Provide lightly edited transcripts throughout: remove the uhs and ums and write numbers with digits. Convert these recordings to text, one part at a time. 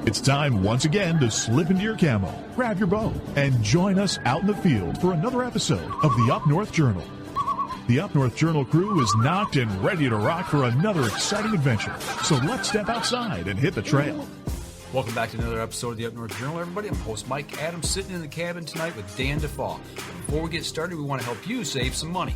It's time once again to slip into your camo, grab your bow, and join us out in the field for another episode of the Up North Journal. The Up North Journal crew is knocked and ready to rock for another exciting adventure. So let's step outside and hit the trail. Welcome back to another episode of the Up North Journal, everybody. I'm host Mike Adams, sitting in the cabin tonight with Dan DeFaw. Before we get started, we want to help you save some money.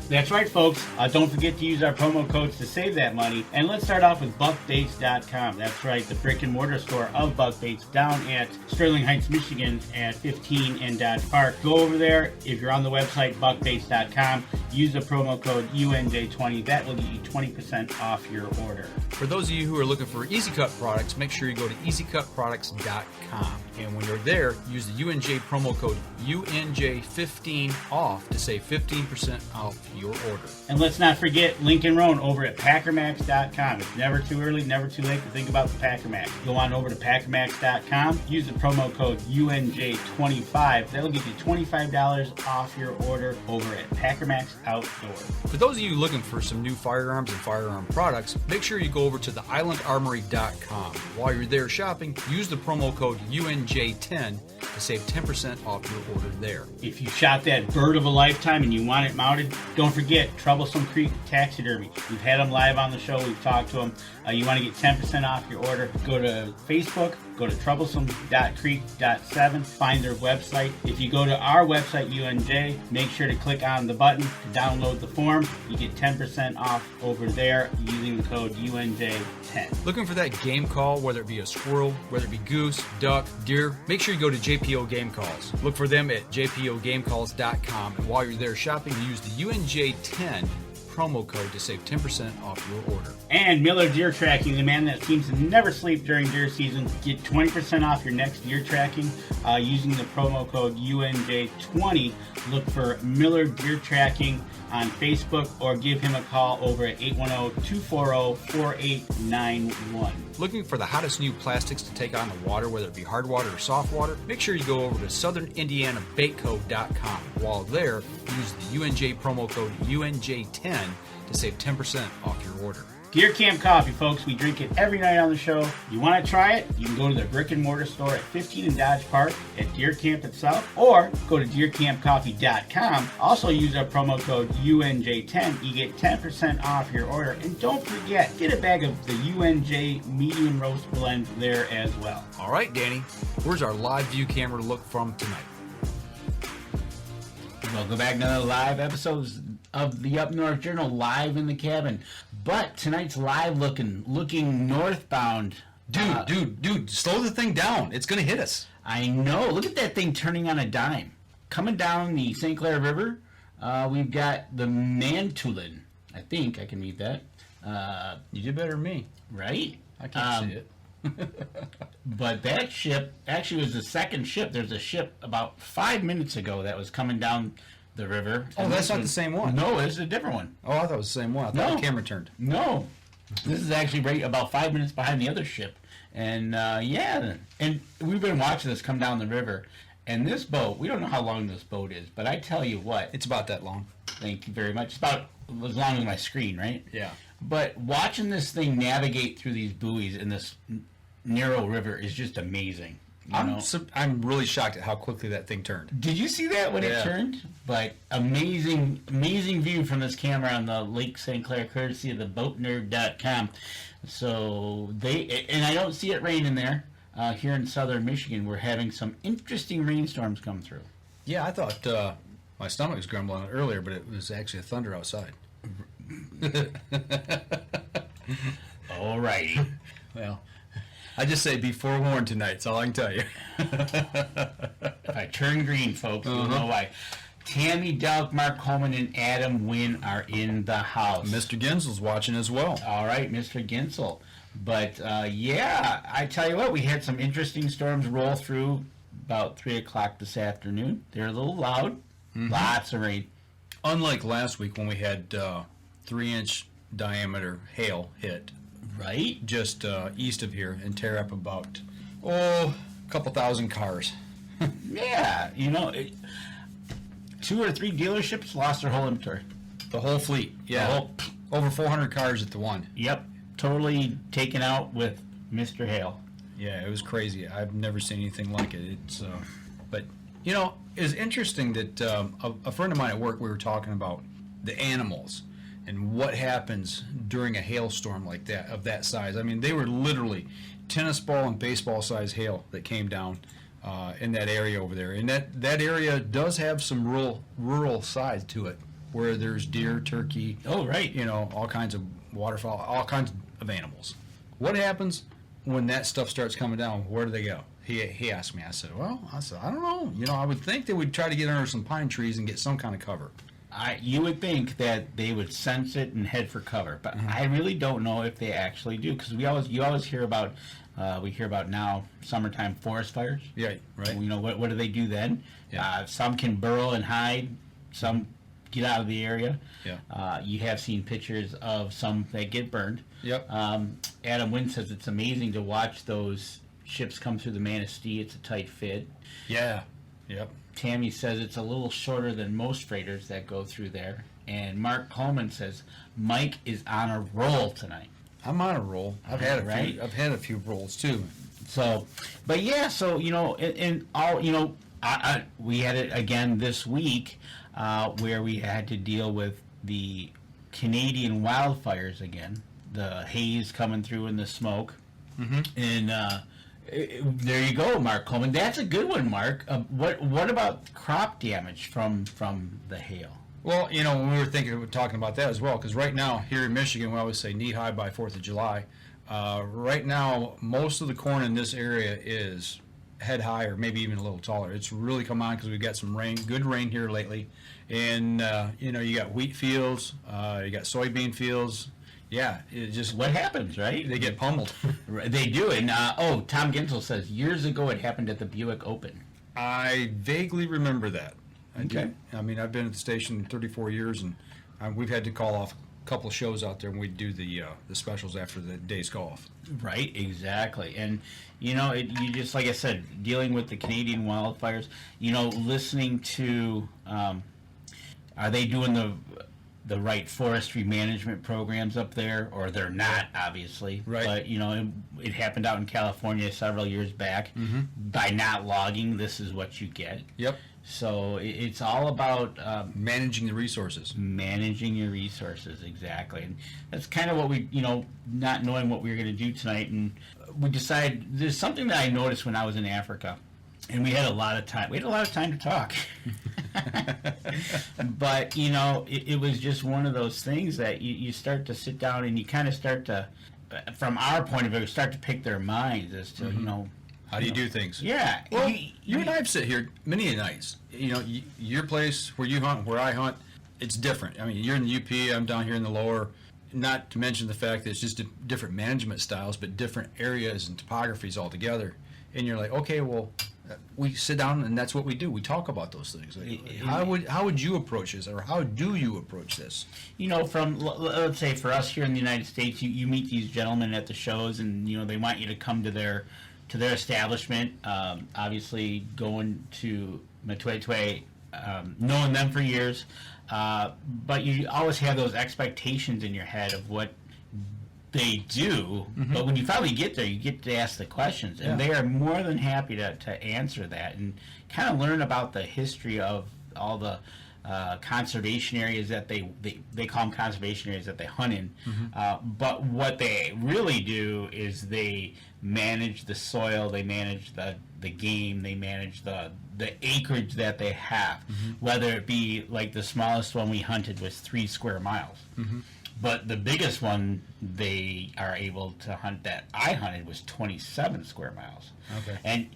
That's right, folks. Don't forget to use our promo codes to save that money. And let's start off with buckbaits.com. That's right, the brick and mortar store of Buck Baits down at Sterling Heights, Michigan at 15 and Dodge Park. Go over there. If you're on the website, buckbaits.com, use the promo code UNJ20. That will get you 20% off your order. For those of you who are looking for Easy Cut products, make sure you go to easycutproducts.com. And when you're there, use the UNJ promo code UNJ15 off to save 15% off your order. And let's not forget Lincoln Roan over at packermax.com. It's never too early, never too late to think about the Packer Max. Go on over to packermax.com, use the promo code UNJ25. That'll get you $25 off your order over at Packer Max Outdoor. For those of you looking for some new firearms and firearm products, make sure you go over to theislandarmory.com. While you're there shopping, use the promo code UNJ10 to save 10% off your order there. If you shot that bird of a lifetime and you want it mounted, don't forget Troublesome Creek Taxidermy. We've had them live on the show. We've talked to them. You want to get 10% off your order, go to Facebook, go to troublesome.creek.7, find their website. If you go to our website, UNJ, make sure to click on the button to download the form. You get 10% off over there using the code UNJ10. Looking for that game call, whether it be a squirrel, whether it be goose, duck, deer, make sure you go to JPO Game Calls. Look for them at jpogamecalls.com, and while you're there shopping, use the UNJ10 promo code to save 10% off your order. And Miller Deer Tracking, the man that seems to never sleep during deer season. Get 20% off your next deer tracking using the promo code UNJ20. Look for Miller Deer Tracking on Facebook or give him a call over at 810-240-4891. Looking for the hottest new plastics to take on the water, whether it be hard water or soft water? Make sure you go over to southernindianabaitco.com. While there, use the UNJ promo code UNJ10 to save 10% off your order. Deer Camp Coffee, folks. We drink it every night on the show. You want to try it? You can go to the brick and mortar store at 15 in Dodge Park at Deer Camp itself, or go to deercampcoffee.com. Also use our promo code UNJ10. You get 10% off your order. And don't forget, get a bag of the UNJ medium roast blend there as well. All right, Danny, where's our live view camera to look from tonight? Welcome back to another live episodes of the Up North Journal, live in the cabin. But tonight's live looking northbound. Dude, slow the thing down. It's going to hit us. I know. Look at that thing turning on a dime. Coming down the St. Clair River, we've got the Mantulan. I think I can read that. You did better than me. Right? I can't see it. But that ship actually was the second ship. There's a ship about 5 minutes ago that was coming down the river. Oh, that's not the same one. No, it's a different one. Oh, I thought it was the same one. I thought the camera turned. No. This is actually right about 5 minutes behind the other ship. And, and we've been watching this come down the river. And this boat, we don't know how long this boat is, but I tell you what. It's about that long. Thank you very much. It's about as long as my screen, right? Yeah. But watching this thing navigate through these buoys in this narrow river is just amazing. I'm really shocked at how quickly that thing turned. Did you see that when it turned? But amazing view from this camera on the Lake St. Clair, courtesy of the boatnerd.com. So and I don't see it raining there. Here in southern Michigan, we're having some interesting rainstorms come through. Yeah, I thought my stomach was grumbling earlier, but it was actually a thunder outside. All righty. Well, I just say be forewarned tonight. That's all I can tell you. If I turn green, folks, you'll know why. Tammy Delk, Mark Coleman, and Adam Wynn are in the house. Mr. Gensel's watching as well. All right, Mr. Gensel. But, I tell you what, we had some interesting storms roll through about 3 o'clock this afternoon. They're a little loud. Mm-hmm. Lots of rain. Unlike last week when we had 3-inch diameter hail hit. Right? Just east of here and tear up about, a couple thousand cars. Yeah, 2 or 3 dealerships lost their whole inventory. The whole fleet, yeah. Over 400 cars at the one. Yep, totally taken out with Mr. Hale. Yeah, it was crazy. I've never seen anything like it. But it's interesting that a friend of mine at work, we were talking about the animals and what happens during a hailstorm like that, of that size. I mean, they were literally tennis ball and baseball size hail that came down in that area over there. And that area does have some rural side to it, where there's deer, turkey. Oh, right. All kinds of waterfowl, all kinds of animals. What happens when that stuff starts coming down? Where do they go? He asked me. I said, I don't know. I would think they would try to get under some pine trees and get some kind of cover. You would think that they would sense it and head for cover, but I really don't know if they actually do, because you always hear about now summertime forest fires. Yeah, right. What do they do then? Yeah. Some can burrow and hide. Some get out of the area. Yeah. You have seen pictures of some that get burned. Yep. Adam Wynn says it's amazing to watch those ships come through the Manistee. It's a tight fit. Yeah. Yep. Tammy says it's a little shorter than most freighters that go through there. And Mark Coleman says Mike is on a roll tonight. I'm on a roll. I've had a Right? few. I've had a few rolls too. So, but yeah, so and all we had it again this week where we had to deal with the Canadian wildfires again. The haze coming through and the smoke, and there you go, Mark Coleman. That's a good one, Mark. What about crop damage from the hail? Well, we were talking about that as well, because right now here in Michigan, we always say knee high by 4th of July. Right now, most of the corn in this area is head high or maybe even a little taller. It's really come on because we've got some rain, good rain here lately, and you got wheat fields, you got soybean fields. Yeah, it just What happens, right? they get pummeled. They do, and Tom Ginsel says years ago it happened at the Buick Open. I vaguely remember that. I do. Okay. I mean, I've been at the station 34 years, and we've had to call off a couple of shows out there when we do the specials after the day's golf. Right, exactly. And, you just, like I said, dealing with the Canadian wildfires, listening to, are they doing the right forestry management programs up there, or they're not, obviously. Right. But, it happened out in California several years back. By not logging, this is what you get. Yep. So it's all about Managing the resources. managing your resources, exactly. And that's kind of what we, not knowing what we were going to do tonight, and we decided, there's something that I noticed when I was in Africa, and we had a lot of time. We had a lot of time to talk. But, it was just one of those things that you start to sit down and you kind of start to, from our point of view, start to pick their minds as to, How do you do things? Yeah. Well, you and I have sit here many a nights. Your place where you hunt, where I hunt, it's different. I mean, you're in the UP, I'm down here in the lower. Not to mention the fact that it's just different management styles, but different areas and topographies altogether. And you're like, okay, well, we sit down and that's what we do. We talk about those things. How would you approach this, or how do you approach this? From, let's say, for us here in the United States, you meet these gentlemen at the shows, and they want you to come to their establishment. Obviously, going to Matwetwe, knowing them for years, but you always have those expectations in your head of what they do. But when you finally get there, you get to ask the questions, and they are more than happy to answer that and kind of learn about the history of all the conservation areas that they call them conservation areas that they hunt in. But what they really do is they manage the soil, they manage the game, they manage the acreage that they have. Whether it be like the smallest one we hunted was 3 square miles. But the biggest one they are able to hunt that I hunted was 27 square miles. Okay. And,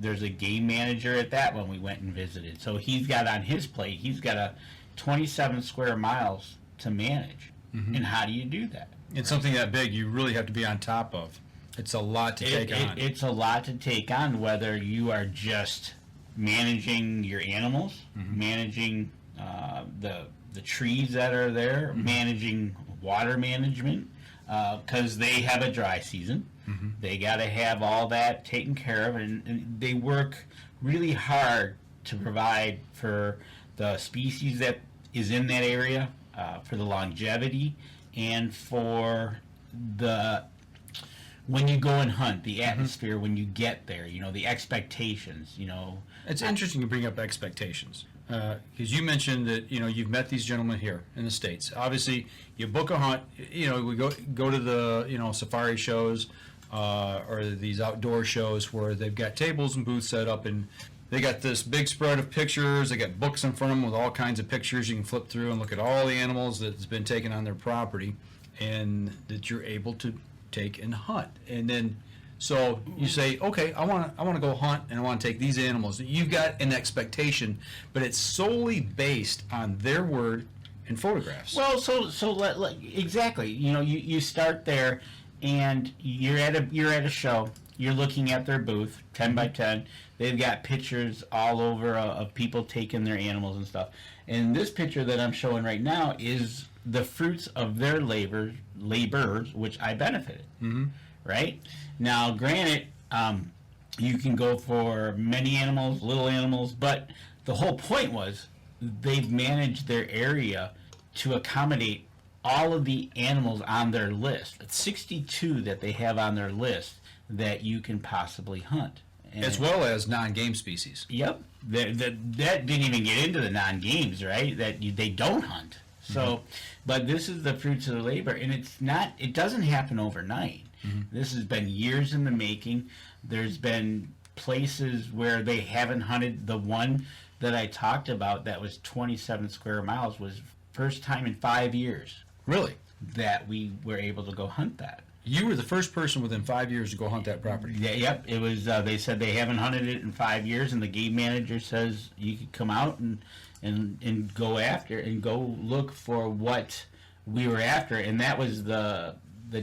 there's a game manager at that one we went and visited. So he's got on his plate, he's got a 27 square miles to manage. And how do you do that? It's something that big you really have to be on top of. It's a lot to take on. It's a lot to take on, whether you are just managing your animals, managing the trees that are there, managing water management, because they have a dry season. They got to have all that taken care of, and they work really hard to provide for the species that is in that area, for the longevity, and for the when you go and hunt, the atmosphere when you get there, the expectations, It's interesting to bring up expectations. Because you mentioned that you've met these gentlemen here in the States. Obviously, you book a hunt. We go to the safari shows or these outdoor shows where they've got tables and booths set up, and they got this big spread of pictures. They got books in front of them with all kinds of pictures. You can flip through and look at all the animals that's been taken on their property, and that you're able to take and hunt. And then, so you say, okay, I want to go hunt, and I want to take these animals. You've got an expectation, but it's solely based on their word and photographs. Well, exactly. You start there, and you're at a show. You're looking at their booth, 10 by 10. They've got pictures all over of people taking their animals and stuff. And this picture that I'm showing right now is the fruits of their labors, which I benefited. Mm-hmm. Right? Now, granted, you can go for many animals, little animals, but the whole point was they've managed their area to accommodate all of the animals on their list. It's 62 that they have on their list that you can possibly hunt. And as well as non-game species. Yep. That didn't even get into the non-games, right? That they don't hunt. So, but this is the fruits of the labor, and it doesn't happen overnight. Mm-hmm. This has been years in the making. There's been places where they haven't hunted. The one that I talked about that was 27 square miles was first time in 5 years. Really? That we were able to go hunt that. You were the first person within 5 years to go hunt that property. Yeah, yep. It was. They said they haven't hunted it in 5 years, and the game manager says you could come out and go after and go look for what we were after, and that was the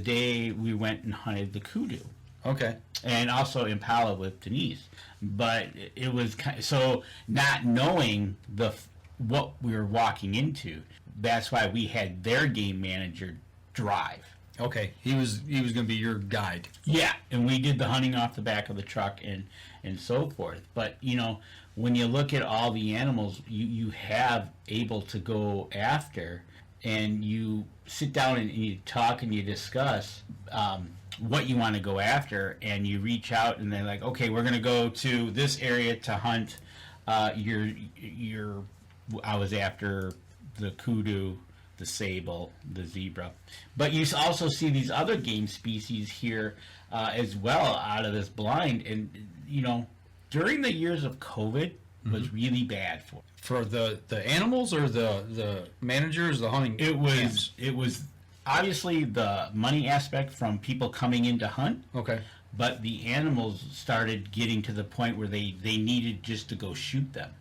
day we went and hunted the kudu. Okay. And also impala with Denise, but it was so not knowing what we were walking into. That's why we had their game manager drive. Okay, he was going to be your guide. Yeah, and we did the hunting off the back of the truck and so forth. But when you look at all the animals you have able to go after, and you sit down and you talk and you discuss what you want to go after, and you reach out and they're like, okay, we're going to go to this area to hunt. I was after the kudu, the sable, the zebra. But you also see these other game species here as well out of this blind. And, during the years of COVID was really bad for the animals or the managers, the hunting camps? It was obviously the money aspect from people coming in to hunt. Okay. But the animals started getting to the point where they needed just to go shoot them.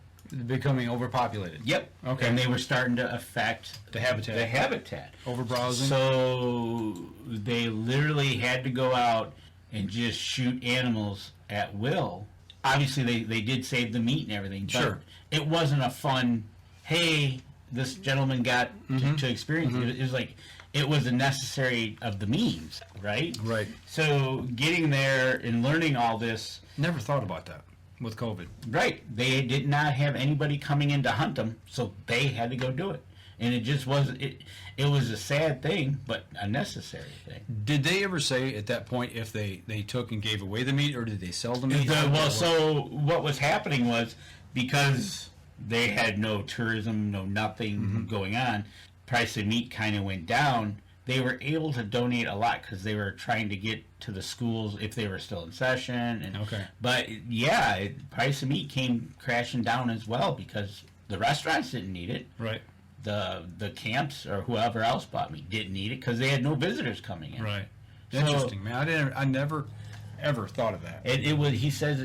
Becoming overpopulated. Yep. Okay. And they were starting to affect the habitat. Overbrowsing. So they literally had to go out and just shoot animals at will. Obviously, they did save the meat and everything. But sure. It wasn't a fun, hey, this gentleman got to experience it. It was like, it was a necessary of the means, right? Right. So getting there and learning all this. Never thought about that. With COVID. Right. They did not have anybody coming in to hunt them, so they had to go do it. And it just was, it was a sad thing, but a necessary thing. Did they ever say at that point if they took and gave away the meat, or did they sell the meat? So what was happening was, because they had no tourism, no nothing going on, price of meat kind of went down. They were able to donate a lot because they were trying to get to the schools if they were still in session. And, okay. But yeah, price of meat came crashing down as well because the restaurants didn't need it. Right. The camps or whoever else bought meat didn't need it because they had no visitors coming in. Right. Interesting, man. I never ever thought of that. It was. He says,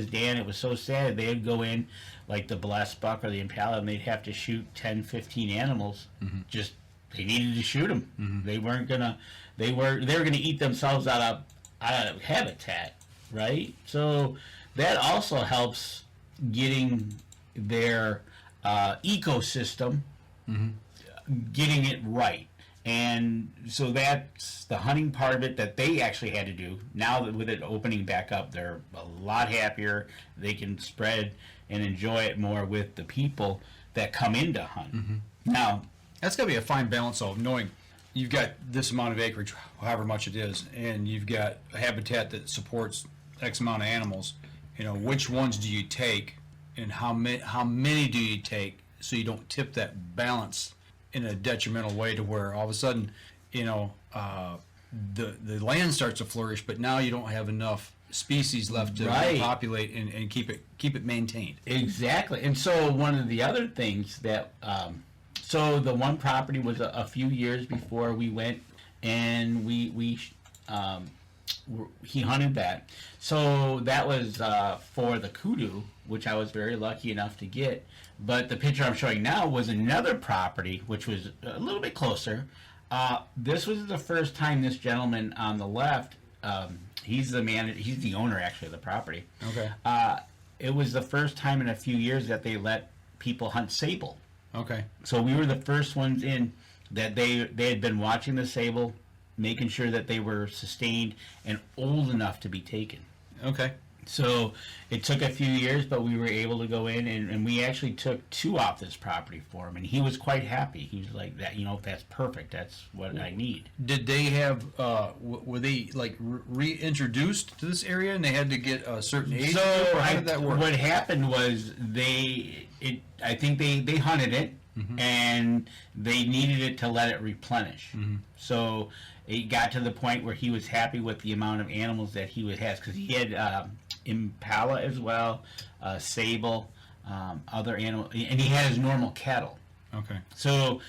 Dan, it was so sad. They'd go in like the blessed buck or the impala, and they'd have to shoot 10, 15 animals just. They needed to shoot them. Mm-hmm. They weren't gonna. They were gonna eat themselves out of habitat, right? So that also helps getting their ecosystem, getting it right. And so that's the hunting part of it that they actually had to do. Now that with it opening back up, they're a lot happier. They can spread and enjoy it more with the people that come in to hunt. Now. That's got to be a fine balance of knowing you've got this amount of acreage, however much it is, and you've got a habitat that supports X amount of animals. Which ones do you take, and how many do you take, so you don't tip that balance in a detrimental way to where all of a sudden, the land starts to flourish, but now you don't have enough species left to populate and keep it maintained. Exactly. And so one of the other things that so the one property was a few years before we went, and he hunted that. So that was for the kudu, which I was very lucky enough to get. But the picture I'm showing now was another property, which was a little bit closer. This was the first time this gentleman on the left, he's the owner actually of the property. Okay. It was the first time in a few years that they let people hunt sable. Okay. So we were the first ones in that they had been watching the sable, making sure that they were sustained and old enough to be taken. Okay. So it took a few years, but we were able to go in, and we actually took 2 off this property for him, and he was quite happy. He was like, "That, that's perfect. That's what I need." Did they have? Were they like reintroduced to this area, and they had to get a certain age? So how did that work? What happened was I think they hunted it, mm-hmm. and they needed it to let it replenish. Mm-hmm. So it got to the point where he was happy with the amount of animals that he has, because he had impala as well, sable, other animals, and he had his normal cattle. Okay. So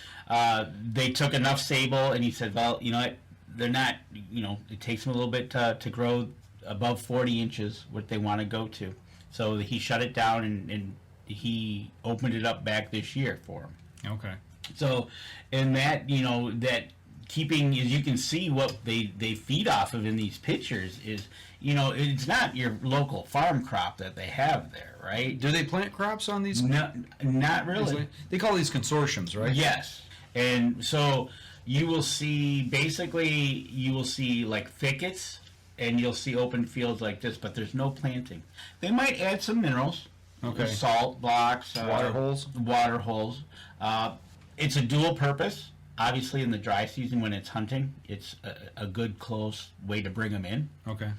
they took enough sable, and he said, "Well, what? They're not. It takes them a little bit to grow above 40 inches, what they want to go to." So he shut it down, and he opened it up back this year for him. Okay. So, and that that keeping, as you can see, what they feed off of in these pictures is, it's not your local farm crop that they have there, right? Do they plant crops on these? No, not really. They call these consortiums, right? Yes. And so you will see like thickets, and you'll see open fields like this, but there's no planting. They might add some minerals. Okay. Salt blocks. Water holes. Water holes. It's a dual purpose. Obviously, in the dry season when it's hunting, it's a good close way to bring them in. Okay.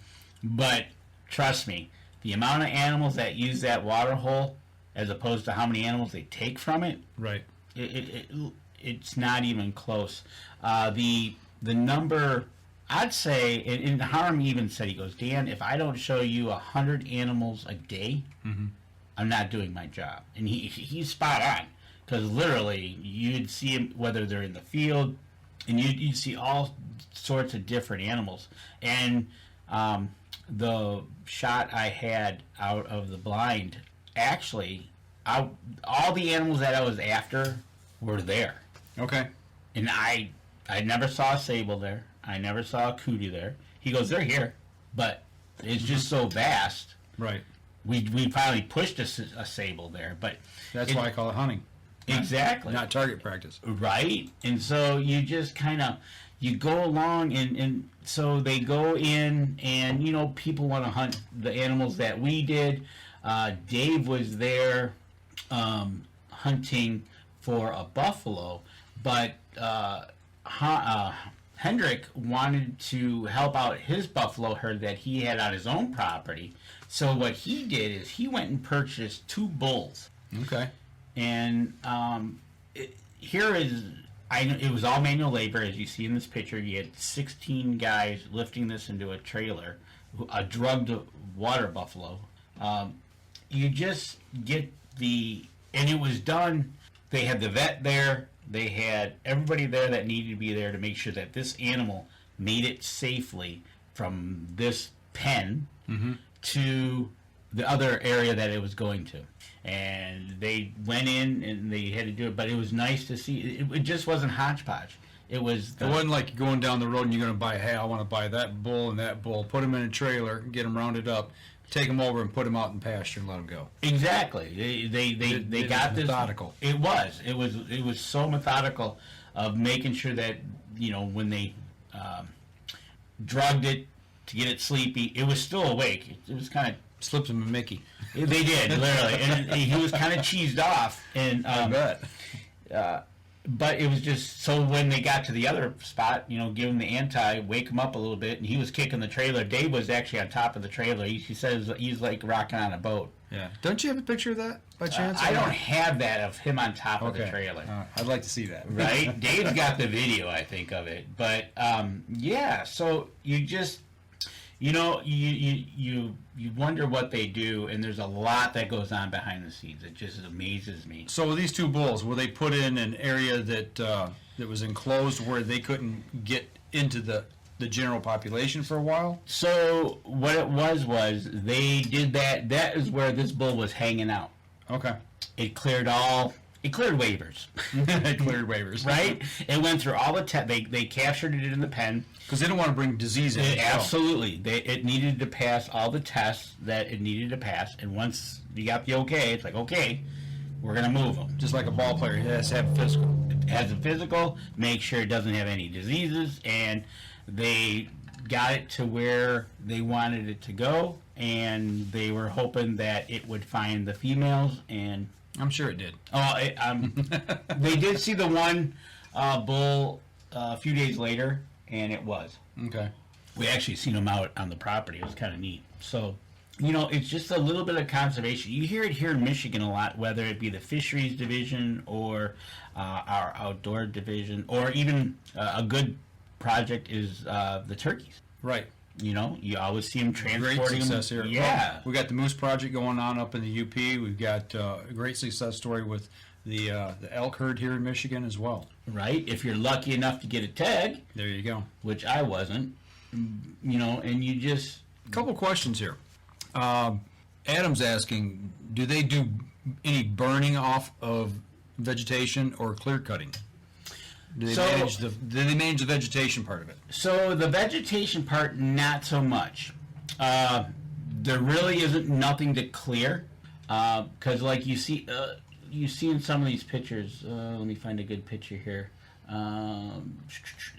But trust me, the amount of animals that use that water hole, as opposed to how many animals they take from it, right? It's not even close. The number, I'd say, and Harm even said, he goes, "Dan, if I don't show you 100 animals a day, mm-hmm. I'm not doing my job." And he's spot on. Because literally, you'd see them, whether they're in the field, and you'd see all sorts of different animals. And the shot I had out of the blind, actually, all the animals that I was after were there. Okay. And I never saw a sable there. I never saw a kudu there. He goes, "They're here, but it's just so vast." Right. We finally pushed a sable there, but that's why I call it hunting. Exactly. Not target practice. Right. And so you just kind of, you go along, and so they go in, and, people want to hunt the animals that we did. Dave was there hunting for a buffalo, but Hendrick wanted to help out his buffalo herd that he had on his own property. So what he did is he went and purchased 2 bulls. Okay. And it was all manual labor, as you see in this picture. You had 16 guys lifting this into a trailer, a drugged water buffalo. You just get and it was done. They had the vet there. They had everybody there that needed to be there to make sure that this animal made it safely from this pen mm-hmm. to the other area that it was going to. And they went in and they had to do it, but it was nice to see. It just wasn't hodgepodge. It wasn't like going down the road and you're going to buy, hey, I want to buy that bull and that bull, put them in a trailer, get them rounded up, take them over and put them out in pasture and let them go. Exactly. They got this methodical. It was so methodical of making sure that, when they drugged it to get it sleepy, it was still awake. It was kind of slipped him a Mickey. They did, literally, and he was kind of cheesed off. And I bet. But it was just so when they got to the other spot, give him the anti, wake him up a little bit, and he was kicking the trailer. Dave was actually on top of the trailer. He says he's like rocking on a boat. Yeah. Don't you have a picture of that by chance? I don't have that of him on top of the trailer. I'd like to see that. Right? Dave's got the video, I think, of it. But yeah, so you just you wonder what they do, and there's a lot that goes on behind the scenes. It just amazes me. So with these two bulls, were they put in an area that was enclosed where they couldn't get into the general population for a while? So what it was they did that. That is where this bull was hanging out. Okay. It cleared waivers. It cleared waivers. Right? It went through all the they captured it in the pen. Because they don't want to bring disease in. Absolutely. It needed to pass all the tests that it needed to pass. And once you got the okay, it's like, okay, we're going to move them. Just like a ball player, he has to have a physical. It has a physical, make sure it doesn't have any diseases, and they got it to where they wanted it to go, and they were hoping that it would find the females, and I'm sure it did. They did see the one bull a few days later, and it was. Okay. We actually seen them out on the property. It was kind of neat. So, it's just a little bit of conservation. You hear it here in Michigan a lot, whether it be the fisheries division or our outdoor division, or even a good project is the turkeys. Right. You always see them transporting great success them. here. Yeah. Well, we got the Moose Project going on up in the UP. We've got a great success story with the elk herd here in Michigan as well. Right. If you're lucky enough to get a tag. There you go. Which I wasn't. And you just... A couple questions here. Adam's asking, do they do any burning off of vegetation or clear cutting? Do they manage the vegetation part of it? So the vegetation part, not so much. There really isn't nothing to clear, because like you see in some of these pictures. Let me find a good picture here.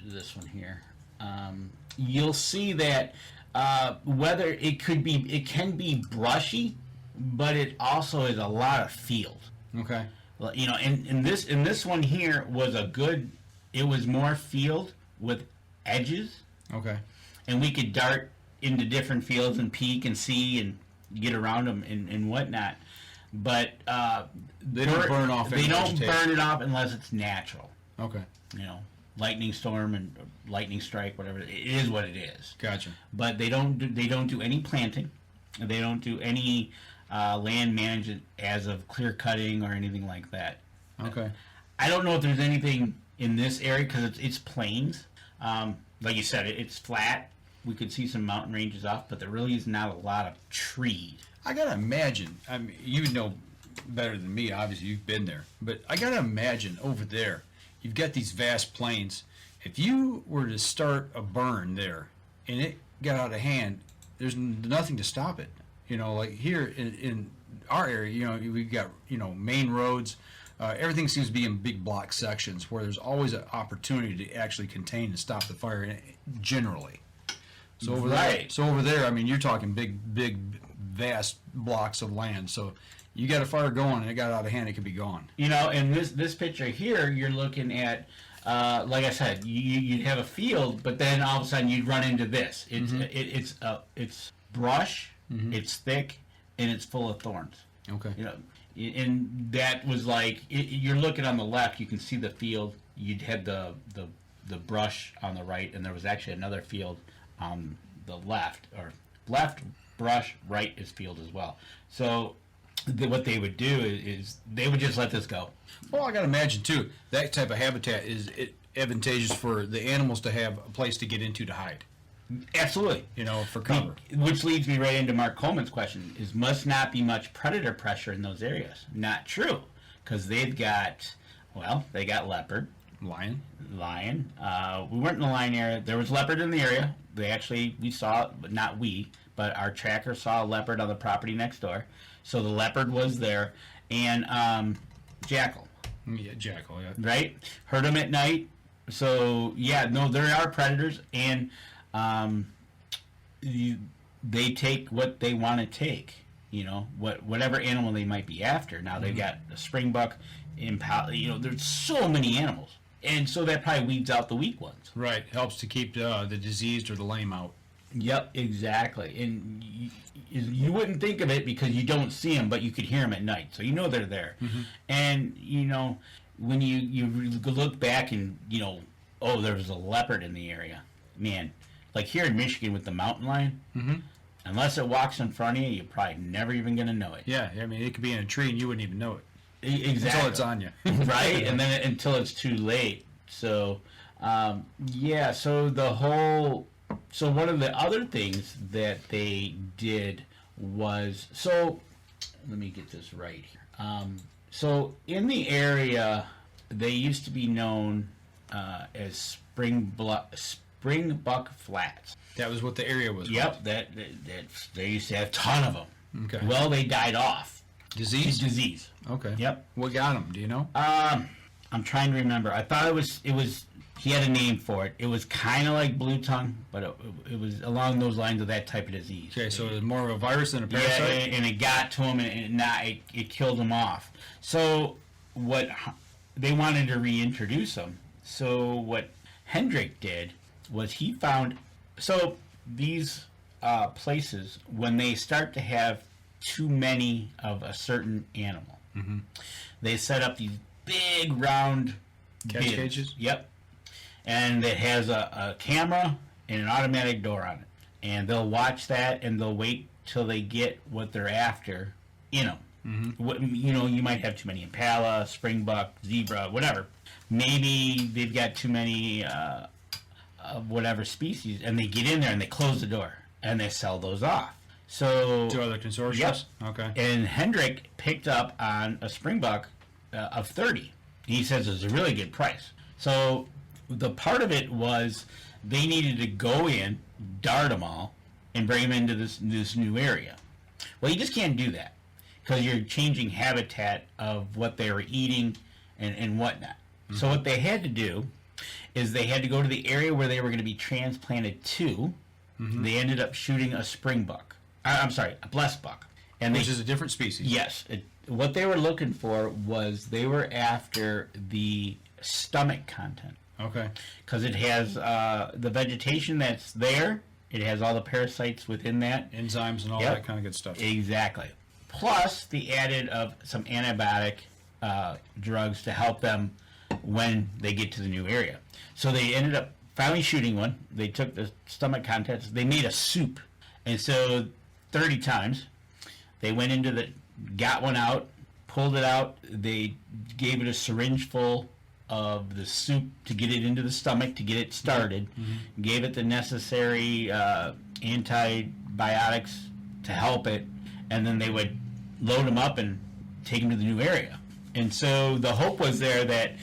This one here. You'll see that whether it can be brushy, but it also is a lot of field. Okay. And this one here was it was more field with edges. Okay. And we could dart into different fields and peek and see and get around them and whatnot. But they don't burn off. They don't burn it off unless it's natural. Okay. Lightning storm and lightning strike, whatever. It is what it is. Gotcha. But they don't do any planting. They don't do any land management as of clear cutting or anything like that. Okay. I don't know if there's anything in this area because it's plains. Like you said, it's flat. We could see some mountain ranges off, but there really is not a lot of trees. I gotta imagine. I mean, you know better than me. Obviously, you've been there. But I gotta imagine over there, you've got these vast plains. If you were to start a burn there and it got out of hand, there's nothing to stop it. Like here in our area, we've got main roads. Everything seems to be in big block sections where there's always an opportunity to actually contain and stop the fire generally. So over there, I mean, you're talking big, vast blocks of land. So you got a fire going and it got out of hand, it could be gone. In this picture here, you're looking at, like I said, you'd have a field, but then all of a sudden you'd run into this. It's brush, it's thick, and it's full of thorns. Okay. And that was like you're looking on the left. You can see the field. You'd had the brush on the right, and there was actually another field on the left, or left brush, right is field as well. So what they would do is they would just let this go. Well, I got to imagine too that type of habitat is advantageous for the animals to have a place to get into to hide. Absolutely. For cover. Which leads me right into Mark Coleman's question, is must not be much predator pressure in those areas. Not true, because they got leopard. Lion. We weren't in the lion area. There was leopard in the area. We saw it, but not but our tracker saw a leopard on the property next door. So the leopard was there. And jackal. Yeah, jackal, yeah. Right? Heard them at night. So, yeah, no, there are predators, and they take what they want to take. whatever animal they might be after. Now they've got a springbuck, impala. There's so many animals, and so that probably weeds out the weak ones. Right, helps to keep the diseased or the lame out. Yep, exactly. And you wouldn't think of it because you don't see them, but you could hear them at night, so they're there. And when you look back and oh, there was a leopard in the area, man. Like here in Michigan with the mountain lion, unless it walks in front of you, you're probably never even going to know it. Yeah, I mean, it could be in a tree and you wouldn't even know it. Exactly. Until it's on you. Right, and then until it's too late. So, so one of the other things that they did was, so let me get this right here. So in the area, they used to be known as Springbuck Flats. That was what the area was. Yep, that they used to have a ton of them. Okay. Well, they died off. Disease? Okay. Yep. What got them? Do you know? I'm trying to remember. I thought it was. He had a name for it. It was kind of like blue tongue, but it was along those lines of that type of disease. Okay, so it was more of a virus than a parasite? Yeah, and it got to him, and it killed him off. So what they wanted to reintroduce him. So what Hendrick did was he found, so these places, when they start to have too many of a certain animal, they set up these big round catch cages? Yep. And it has a camera and an automatic door on it. And they'll watch that and they'll wait till they get what they're after in them. You might have too many impala, springbuck, zebra, whatever. Maybe they've got too many of whatever species, and they get in there and they close the door and they sell those off. So to other consortiums? Yep. Okay. And Hendrick picked up on a springbuck of 30. He says it's a really good price. So the part of it was they needed to go in, dart them all, and bring them into this new area. Well, you just can't do that because you're changing habitat of what they were eating and whatnot. So what they had to do is they had to go to the area where they were going to be transplanted to. They ended up shooting a springbuck. I'm sorry, a blessed buck. Which is a different species. Yes. What they were looking for was they were after the stomach content. Okay. Because it has the vegetation that's there. It has all the parasites within that. Enzymes and all that kind of good stuff. Exactly. Plus the added of some antibiotic drugs to help them when they get to the new area. So they ended up finally shooting one. They took the stomach contents. They made a soup. And so 30 times they went into got one out, pulled it out. They gave it a syringe full of the soup to get it into the stomach to get it started. Gave it the necessary antibiotics to help it, and then they would load them up and take them to the new area. And so the hope was there that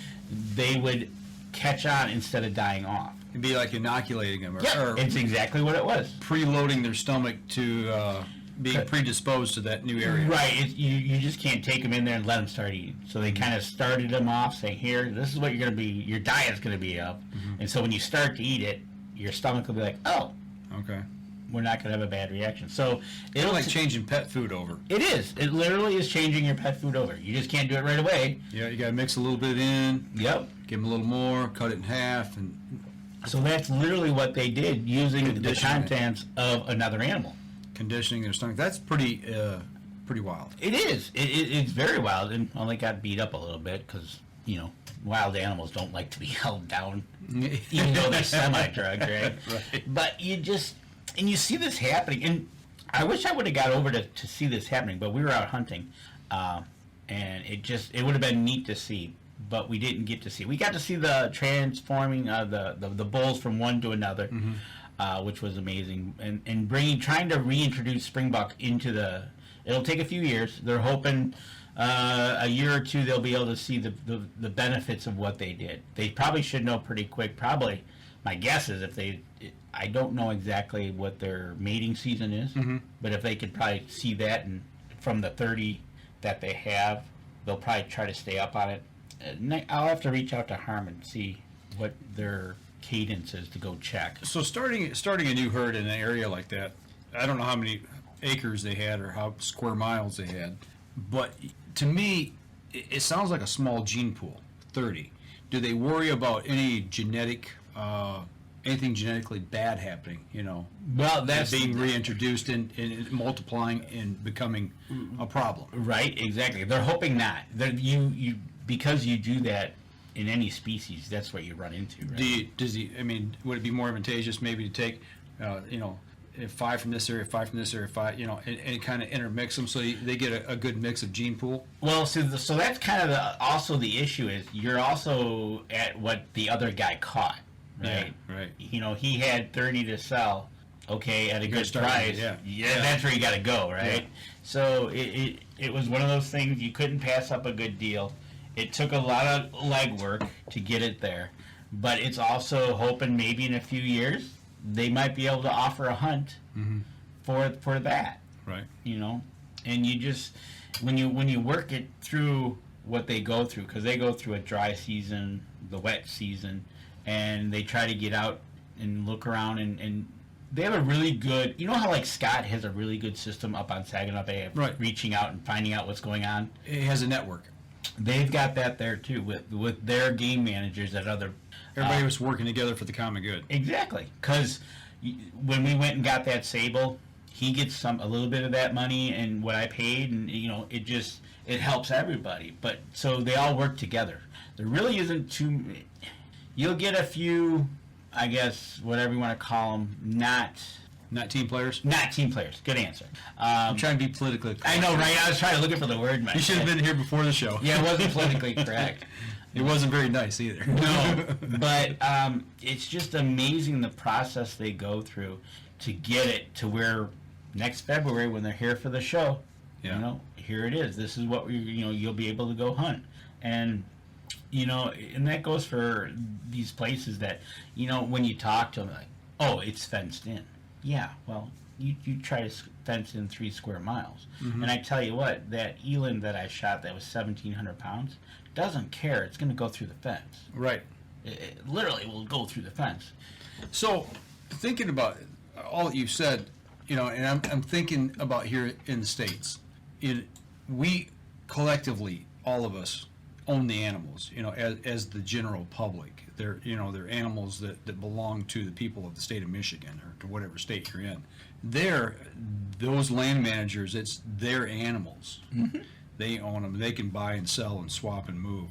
they would catch on instead of dying off. It'd be like inoculating them, or it's exactly what it was. Preloading their stomach to being predisposed to that new area. Right. You just can't take them in there and let them start eating. So they kind of started them off saying, here, this is what you're going to be, your diet's going to be of. And so when you start to eat it, your stomach will be like, oh, okay, we're not going to have a bad reaction. So it's like changing pet food over. It is. It literally is changing your pet food over. You just can't do it right away. Yeah, you got to mix a little bit in. Yep. Give them a little more, cut it in half. And so that's literally what they did using the contents of another animal. Conditioning their stomach. That's pretty wild. It is. It's very wild, and only got beat up a little bit because, wild animals don't like to be held down, even though they're semi-drugged, right? Right. But you see this happening, and I wish I would have got over to see this happening, but we were out hunting, and it would have been neat to see, but we didn't get to see. We got to see the transforming the bulls from one to another, which was amazing, and trying to reintroduce springbuck into it'll take a few years. They're hoping a year or two they'll be able to see the benefits of what they did. They probably should know pretty quick. Probably, my guess is I don't know exactly what their mating season is, but if they could probably see that, and from the 30 that they have, they'll probably try to stay up on it. I'll have to reach out to Harm and see what their cadence is to go check. So starting a new herd in an area like that, I don't know how many acres they had or how square miles they had. But to me, it sounds like a small gene pool, 30. Do they worry about any anything genetically bad happening, Well, that's being reintroduced and multiplying and becoming a problem? right. Exactly. They're hoping not. You because you do that in any species, that's what you run into. Right? Would it be more advantageous maybe to take, 5 from this area, 5 from this area, 5, and kind of intermix them so they get a good mix of gene pool? Well, so that's kind of also the issue is you're also at what the other guy caught, right? Yeah, right. He had 30 to sell, okay, at a good price. Yeah, that's where you got to go, right? Yeah. So it was one of those things you couldn't pass up a good deal. It took a lot of legwork to get it there, but it's also hoping maybe in a few years they might be able to offer a hunt for that. Right. And you just when you work it through what they go through, because they go through a dry season, the wet season, and they try to get out and look around and they have a really good, how like Scott has a really good system up on Saginaw Bay of right. reaching out and finding out what's going on. It has a network. They've got that there too with their game managers at other. Everybody was working together for the common good. Exactly, because when we went and got that sable, he gets a little bit of that money and what I paid, and it helps everybody. But so they all work together. There really isn't too. You'll get a few, I guess, whatever you want to call them, Not team players? Not team players. Good answer. I'm trying to be politically correct. I know, right? I was trying to look for the word. You should have been here before the show. Yeah, it wasn't politically correct. It wasn't very nice either. No, but it's just amazing the process they go through to get it to where next February when they're here for the show, here it is. This is what you'll be able to go hunt. And and that goes for these places that, when you talk to them, like, oh, it's fenced in. Yeah, well, you try to fence in 3 square miles. And I tell you what, that eland that I shot that was 1,700 pounds doesn't care. It's going to go through the fence. Right. It literally will go through the fence. So, thinking about all that you've said, and I'm thinking about here in the States, we collectively, all of us, own the animals, as the general public. They're animals that belong to the people of the state of Michigan or to whatever state you're in. Those land managers, it's their animals. Mm-hmm. They own them. They can buy and sell and swap and move.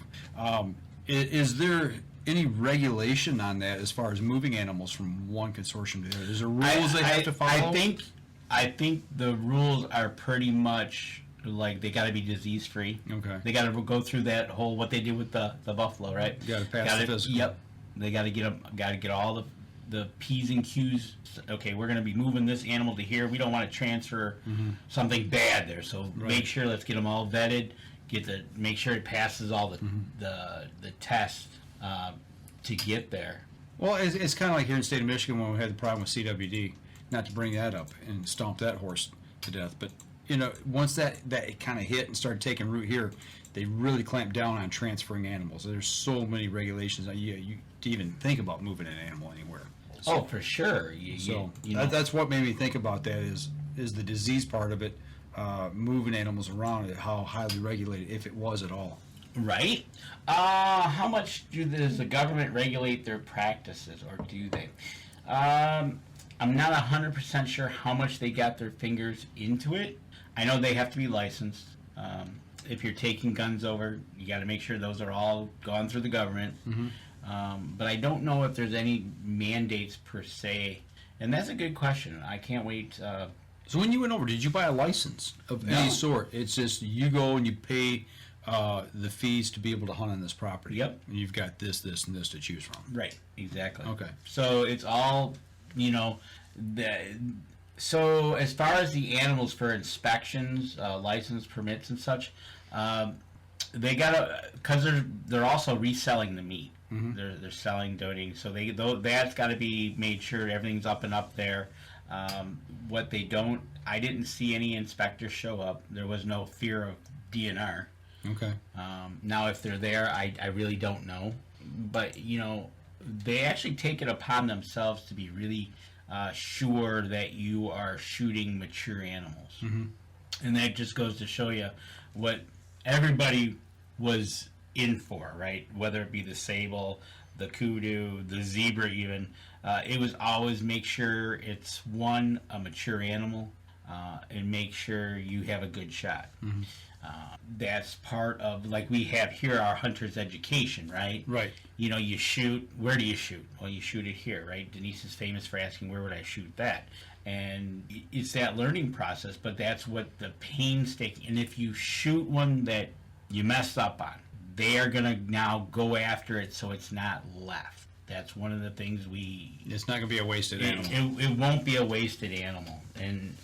Is there any regulation on that as far as moving animals from one consortium to the other? Is there rules they have to follow? I think the rules are pretty much like they got to be disease free. Okay. They got to go through that whole what they did with the buffalo, right? Got to pass the physical. Yep. They got to get them. Got to get all the P's and Q's. Okay, we're going to be moving this animal to here. We don't want to transfer something bad there. So make sure. Let's get them all vetted. Make sure it passes all the tests to get there. Well, it's kind of like here in the state of Michigan when we had the problem with CWD. Not to bring that up and stomp that horse to death, but once that kind of hit and started taking root here, they really clamped down on transferring animals. There's so many regulations. You to even think about moving an animal anywhere. So, for sure. That's what made me think about that is the disease part of it, moving animals around, how highly regulated, if it was at all. Right. How much does the government regulate their practices, or do they? I'm not 100% sure how much they got their fingers into it. I know they have to be licensed. If you're taking guns over, you got to make sure those are all gone through the government. But I don't know if there's any mandates per se. And that's a good question. I can't wait. So when you went over, did you buy a license of any sort? It's just you go and you pay the fees to be able to hunt on this property. Yep. And you've got this, and this to choose from. Right. Exactly. Okay. So it's all, so as far as the animals for inspections, license permits and such, they gotta, because they're also reselling the meat. They're selling, donating, so that's got to be made sure everything's up and up there. What they don't, I didn't see any inspectors show up. There was no fear of DNR. Okay. Now, if they're there, I really don't know. But they actually take it upon themselves to be really sure that you are shooting mature animals. Mm-hmm. And that just goes to show you what everybody was in for, right? Whether it be the sable, the kudu, the zebra even. It was always make sure it's a mature animal, and make sure you have a good shot. Mm-hmm. That's part of, like we have here, our hunter's education, right? Right. You know, you shoot, where do you shoot? Well, you shoot it here, right? Denise is famous for asking, where would I shoot that? And it's that learning process, but that's what the painstaking, and if you shoot one that you messed up on, they are going to now go after it so it's not left. That's one of the things It's not going to be a wasted animal. It won't be a wasted animal. And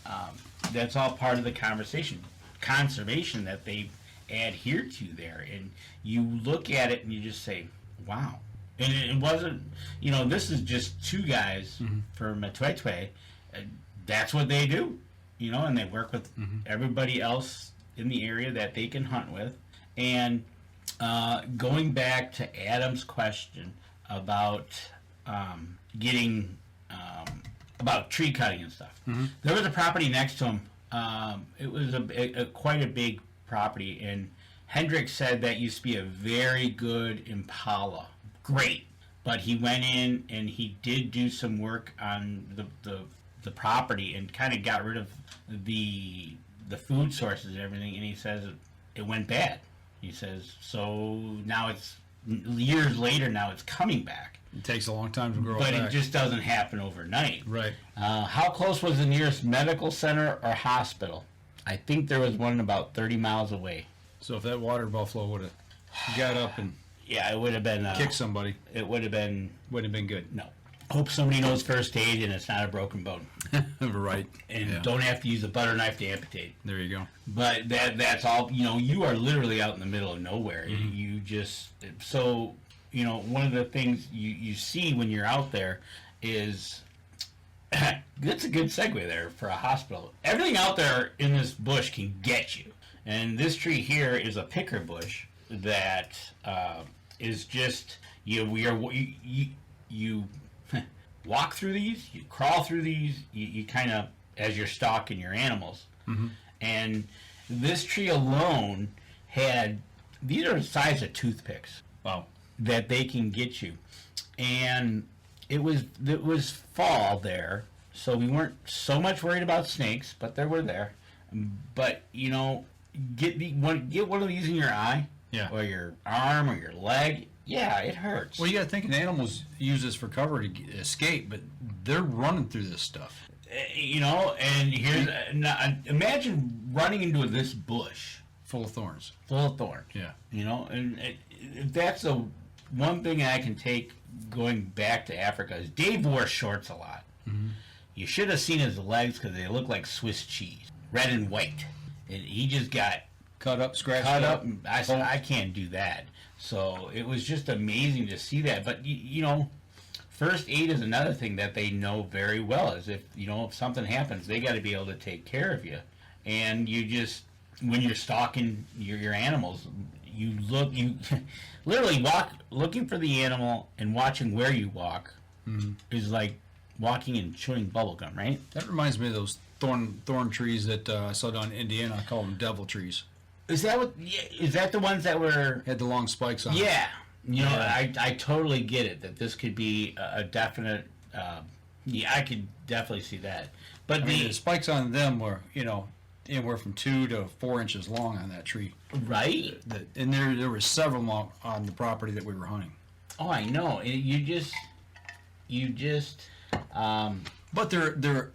that's all part of the conservation that they adhere to there. And you look at it and you just say, wow. And it wasn't, this is just two guys from Matwetwe. That's what they do, and they work with everybody else in the area that they can hunt with. And going back to Adam's question about getting about tree cutting and stuff, there was a property next to him. It was quite a big property, and Hendrick said that used to be a very good impala, great. But he went in and he did do some work on the property and kind of got rid of the food sources and everything, and he says it went bad. He says, so now it's years later, now it's coming back. It takes a long time to grow but back. It just doesn't happen overnight. Right. How close was the nearest medical center or hospital? I think there was one about 30 miles away. So if that water buffalo would have got up and Yeah, it would have been... kicked somebody, It would have been... wouldn't have been good. No. Hope somebody knows first aid and it's not a broken bone. Right. And don't have to use a butter knife to amputate. There you go. But that's all, you are literally out in the middle of nowhere. You just, so, one of the things you see when you're out there is, that's a good segue there for a hospital. Everything out there in this bush can get you. And this tree here is a picker bush that is just, you walk through these, you crawl through these, you kind of, as you're stalking your animals. And this tree alone had, these are the size of toothpicks. Wow. That they can get you. And it was fall there, so we weren't so much worried about snakes, but they were there. But, get one of these in your eye, Yeah. or your arm, or your leg. Yeah, it hurts. Well, you got to think an animals use this for cover to escape, but they're running through this stuff. And here's imagine running into this bush Full of thorns. full of thorns. Yeah. And that's the one thing I can take going back to Africa is Dave wore shorts a lot. You should have seen his legs because they look like Swiss cheese, red and white. And he just got Cut up, scratched cut up. up. And I said, I can't do that. So it was just amazing to see that. But, first aid is another thing that they know very well. Is if something happens, they got to be able to take care of you. And you just, when you're stalking your animals, you literally walk looking for the animal and watching where you walk is like walking and chewing bubble gum, right? That reminds me of those thorn trees that I saw down in Indiana. I call them devil trees. Is that what? Is that the ones that were? Had the long spikes on them. Yeah. I totally get it that this could be a definite. I could definitely see that. But the spikes on them were, anywhere from 2 to 4 inches long on that tree. Right. And there were several on the property that we were hunting. Oh, I know. You just. But they're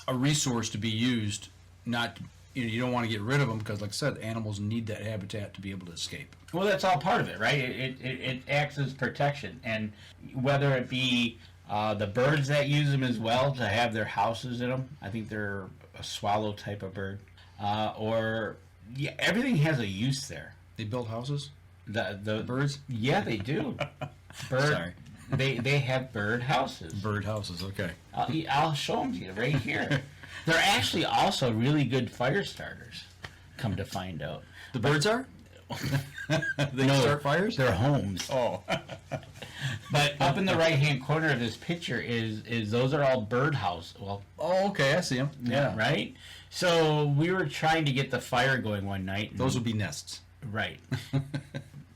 a resource to be used. Not, you don't want to get rid of them because, like I said, animals need that habitat to be able to escape. Well, that's all part of it, right? It acts as protection, and whether it be the birds that use them as well to have their houses in them. I think they're a swallow type of bird, or everything has a use there. They build houses. The birds? Yeah, they do. Sorry. They have bird houses. Bird houses, okay. I'll show them to you right here. They're actually also really good fire starters. Come to find out, the birds are. They start fires. They're homes. Oh. But up in the right-hand corner of this picture is those are all birdhouse. Well, Oh, okay, I see them. Yeah. right. So we were trying to get the fire going one night. and- Those would be nests. right.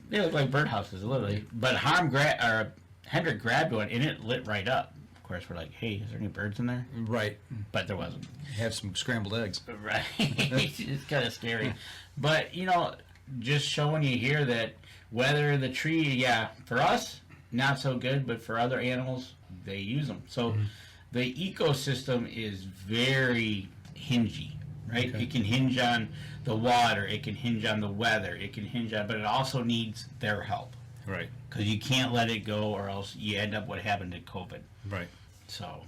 They look like birdhouses, literally. But Hendrik grabbed one and it lit right up. Of course, we're like, "Hey, is there any birds in there?" Right. But there wasn't. Have some scrambled eggs. Right. It's kind of scary. But, just showing you here that whether the tree, for us, not so good, but for other animals, they use them. So the ecosystem is very hingy, right? Okay. It can hinge on the water, it can hinge on the weather, it can hinge on, but it also needs their help. Right. Because you can't let it go or else you end up what happened to COVID. Right. So,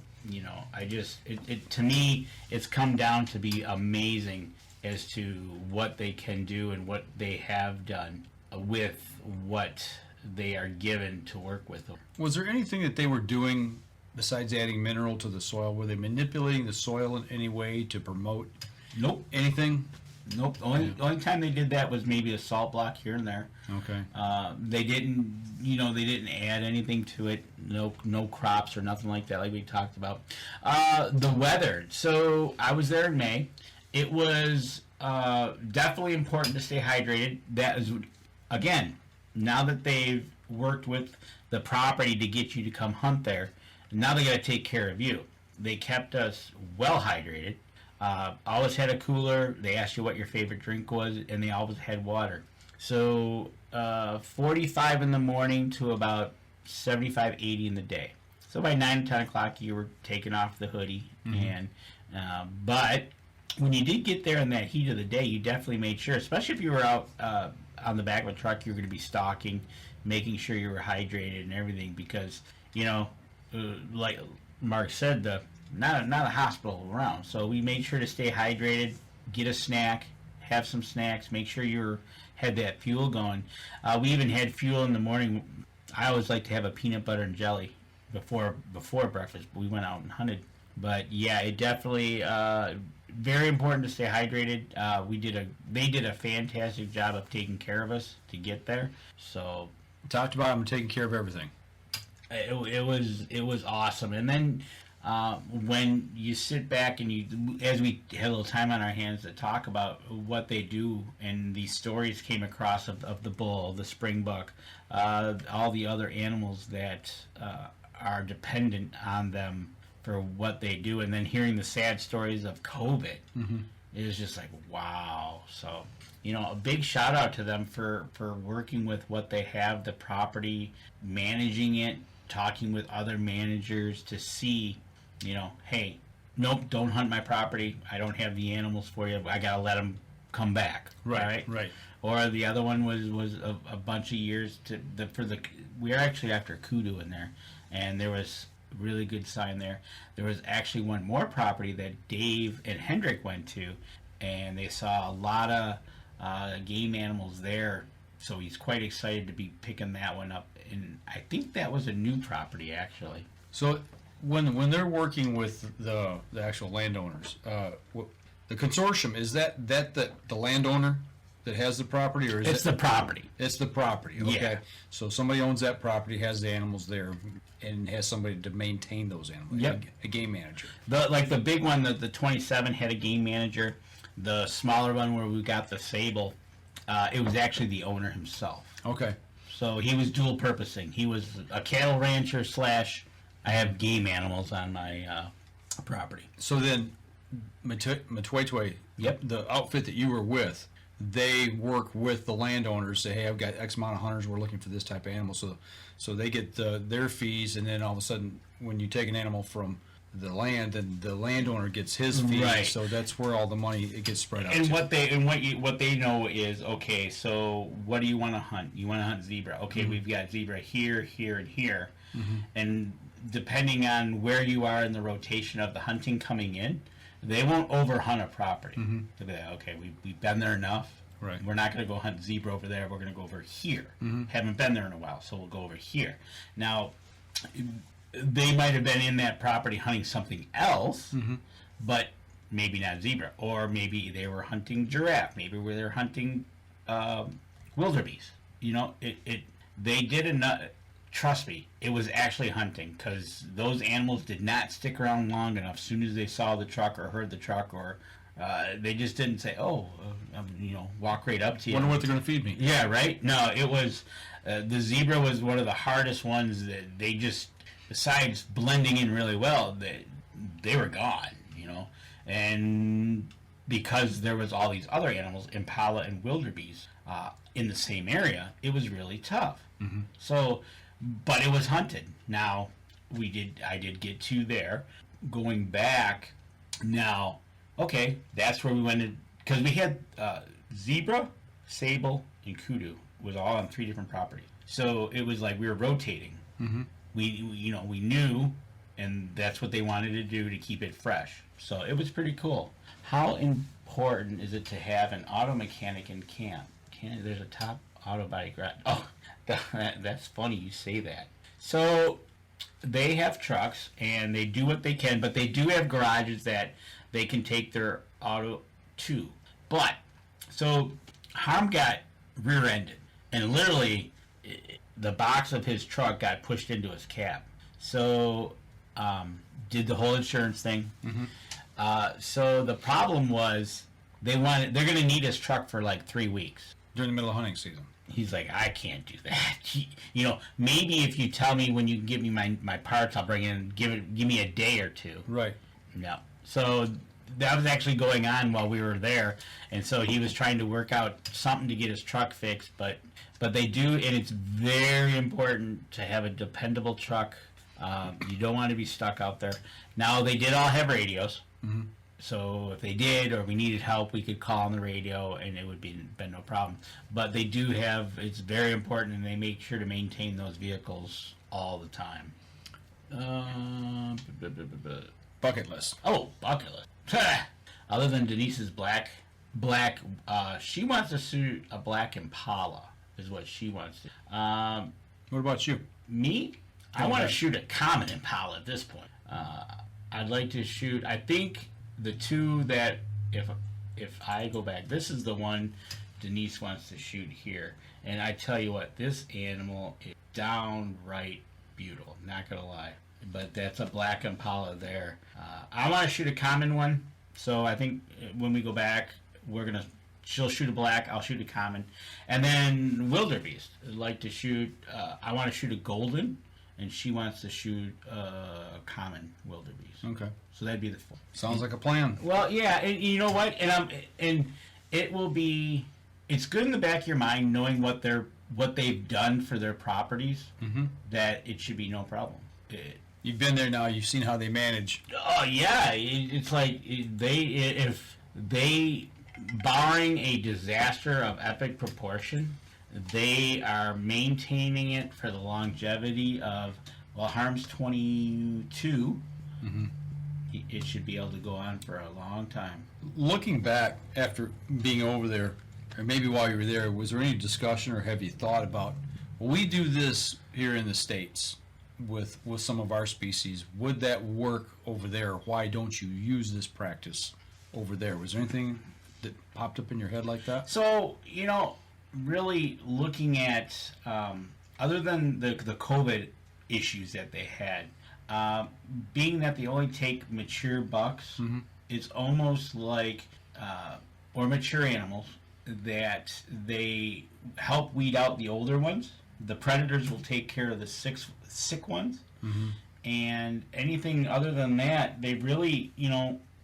to me, it's come down to be amazing as to what they can do and what they have done with what they are given to work with. Was there anything that they were doing besides adding mineral to the soil? Were they manipulating the soil in any way to promote Nope. anything? Nope. The only time they did that was maybe a salt block here and there. Okay. They didn't add anything to it. No crops or nothing like that, like we talked about. The weather. So I was there in May. It was definitely important to stay hydrated. That is, again, now that they've worked with the property to get you to come hunt there, now they got to take care of you. They kept us well hydrated. Always had a cooler. They asked you what your favorite drink was, and they always had water. So 45 in the morning to about 75, 80 in the day. So by 9 or 10 o'clock, you were taking off the hoodie. And but when you did get there in that heat of the day, you definitely made sure, especially if you were out on the back of a truck, you were going to be stalking, making sure you were hydrated and everything, because, like Mark said, not a hospital around. So we made sure to stay hydrated, get a snack, have some snacks, make sure you had that fuel going. We even had fuel in the morning. I always like to have a peanut butter and jelly before breakfast. We went out and hunted. But yeah, it definitely very important to stay hydrated. They did a fantastic job of taking care of us to get there. So Top to bottom, taking care of everything. it was awesome. And then when you sit back and as we had a little time on our hands to talk about what they do, and these stories came across of the bull, the springbuck, all the other animals that are dependent on them for what they do, and then hearing the sad stories of COVID, it was just like, wow. So, a big shout out to them for working with what they have, the property, managing it, talking with other managers to see, hey, nope, don't hunt my property. I don't have the animals for you. I got to let them come back. Right. Or the other one was a bunch of years we were actually after kudu in there, and there was really good sign there. There was actually one more property that Dave and Hendrik went to, and they saw a lot of game animals there, so he's quite excited to be picking that one up. And I think that was a new property, actually. So when they're working with the actual landowners, the consortium, is that the landowner that has the property, or is It's the property. It's the property. Okay. Yeah. So somebody owns that property, has the animals there, and has somebody to maintain those animals. Yep. A game manager. The big one, the 27 had a game manager. The smaller one where we got the sable, it was actually the owner himself. Okay. So he was dual purposing. He was a cattle rancher / I have game animals on my property. So then, Matwetwe, Yep. the outfit that you were with, they work with the landowners. Say, hey, I've got X amount of hunters. We're looking for this type of animal. So they get their fees, and then all of a sudden, when you take an animal from the land, then the landowner gets his fees. Right. So that's where all the money it gets spread out. And to. what they know is, okay, so what do you want to hunt? You want to hunt zebra. Okay, we've got zebra here, here, and here. And depending on where you are in the rotation of the hunting coming in, they won't overhunt a property. They'll be like, okay, we've been there enough. Right. We're not going to go hunt zebra over there. We're going to go over here. Haven't been there in a while, so we'll go over here. Now, they might have been in that property hunting something else, but maybe not zebra. Or maybe they were hunting giraffe. Maybe they were hunting wildebeest. They did enough. trust me, it was actually hunting, because those animals did not stick around long enough. As soon as they saw the truck or heard the truck, or they just didn't say, walk right up to you. Wonder what they're going to feed me. Yeah, right? No, it was, the zebra was one of the hardest ones that they just, besides blending in really well, they were gone, and because there was all these other animals, impala and wildebeest, in the same area, it was really tough. Mm-hmm. So, but it was hunted. Now, I did get 2 there. Going back, now, okay, that's where we went, because we had zebra, sable, and kudu was all on 3 different properties. So it was like we were rotating. Mm-hmm. We knew, and that's what they wanted to do to keep it fresh. So it was pretty cool. How important is it to have an auto mechanic in camp? There's a top auto body garage. Oh, that's funny you say that. So they have trucks, and they do what they can, but they do have garages that they can take their auto to. But, so Harm got rear-ended, and literally the box of his truck got pushed into his cab. So, did the whole insurance thing. Mm-hmm. So the problem was they're going to need his truck for like 3 weeks. During the middle of hunting season. He's like, I can't do that. Maybe if you tell me when you can give me my parts, I'll bring in, give me a day or 2. Right. No. So that was actually going on while we were there, and so he was trying to work out something to get his truck fixed, but they do, and it's very important to have a dependable truck. You don't want to be stuck out there. Now, they did all have radios. Mm-hmm. So if they did, or we needed help, we could call on the radio, and it would been no problem. But they do have, it's very important, and they make sure to maintain those vehicles all the time. Bucket list. Oh, bucket list. Other than Denise's black, she wants to shoot a black Impala, is what she wants to. What about you? Me? I want to shoot a common Impala at this point. I'd like to shoot, I think, the 2 that, if I go back, this is the one Denise wants to shoot here. And I tell you what, this animal is downright beautiful, not going to lie. But that's a black Impala there. I want to shoot a common one, so I think when we go back, she'll shoot a black, I'll shoot a common. And then wildebeest, I'd like to shoot, I want to shoot a golden, and she wants to shoot a common wildebeest. Okay. So that'd be the 4. Sounds like a plan. Well, yeah, and you know what? And it will be. It's good in the back of your mind knowing what they've done for their properties. Mm-hmm. That it should be no problem. You've been there now. You've seen how they manage. Oh yeah, it's like if they, barring a disaster of epic proportion, they are maintaining it for the longevity of, well, Harm's 22. Mm-hmm. It should be able to go on for a long time. Looking back after being over there, or maybe while you were there, was there any discussion or have you thought about, well, we do this here in the States with some of our species. Would that work over there? Why don't you use this practice over there? Was there anything that popped up in your head like that? So, really looking at, other than the COVID issues that they had, being that they only take mature bucks, Mm-hmm. it's almost like, or mature animals, that they help weed out the older ones. The predators will take care of the sick ones. Mm-hmm. And anything other than that, they really,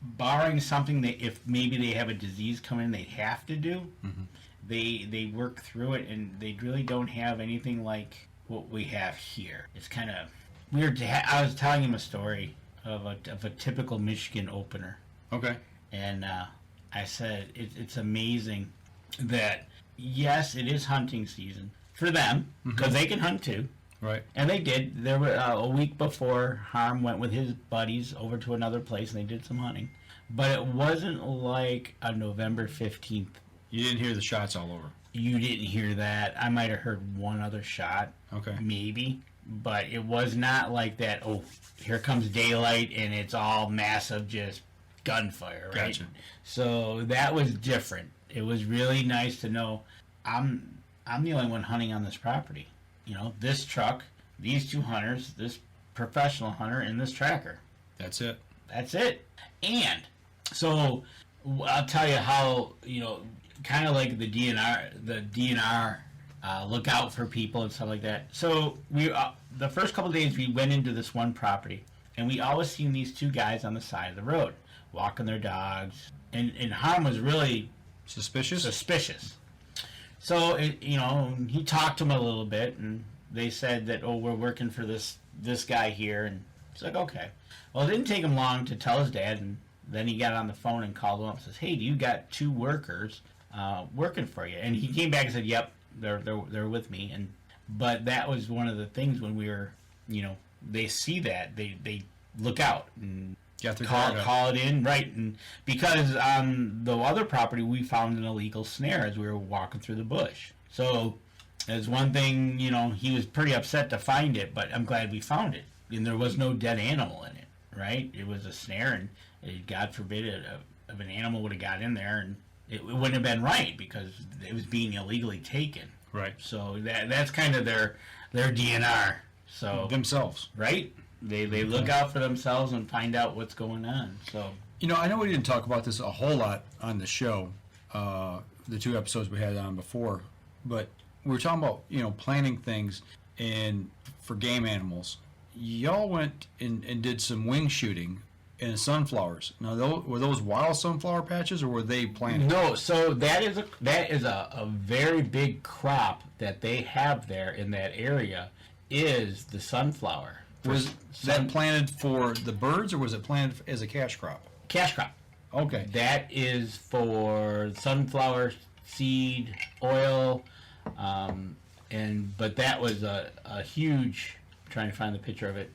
barring something that if maybe they have a disease come in they have to do, Mm-hmm. they work through it, and they really don't have anything like what we have here. It's kind of weird. I was telling him a story of a typical Michigan opener, Okay. and I said it's amazing that yes, it is hunting season for them because they can hunt too. Right. And they did. There were a week before, Harm went with his buddies over to another place, and they did some hunting. But it wasn't like a November 15th. You didn't hear the shots all over. You didn't hear that. I might have heard one other shot. Okay. Maybe. But it was not like that, oh, here comes daylight, and it's all massive, just gunfire, right? Gotcha. So that was different. It was really nice to know I'm the only one hunting on this property. This truck, these two hunters, this professional hunter and this tracker. That's it. That's it. And so I'll tell you how, kind of like the DNR, look out for people and stuff like that. So we the first couple of days we went into this one property, and we always seen these two guys on the side of the road walking their dogs, and Harm was really suspicious. So he talked to him a little bit, and they said that, oh, we're working for this guy here, and he's like, okay. Well, it didn't take him long to tell his dad, and then he got on the phone and called him up and says, hey, do you got two workers working for you? And he came back and said, yep, they're with me. But that was one of the things when we were, they see that, they look out and call it in, right? And because on the other property we found an illegal snare as we were walking through the bush. So as one thing, he was pretty upset to find it, but I'm glad we found it. And there was no dead animal in it, right? It was a snare, and God forbid if an animal would have got in there, and it wouldn't have been right because it was being illegally taken. Right. So that's kind of their DNR. So themselves, right? They look out for themselves and find out what's going on. So I know we didn't talk about this a whole lot on the show, the two episodes we had on before, but we were talking about planning things and for game animals. Y'all went and did some wing shooting in sunflowers. Now, were those wild sunflower patches, or were they planted? No. So that is a very big crop that they have there in that area. Is the sunflower? Was that planted for the birds, or was it planted as a cash crop? Cash crop. Okay. That is for sunflower seed oil, but that was a huge. I'm trying to find the picture of it.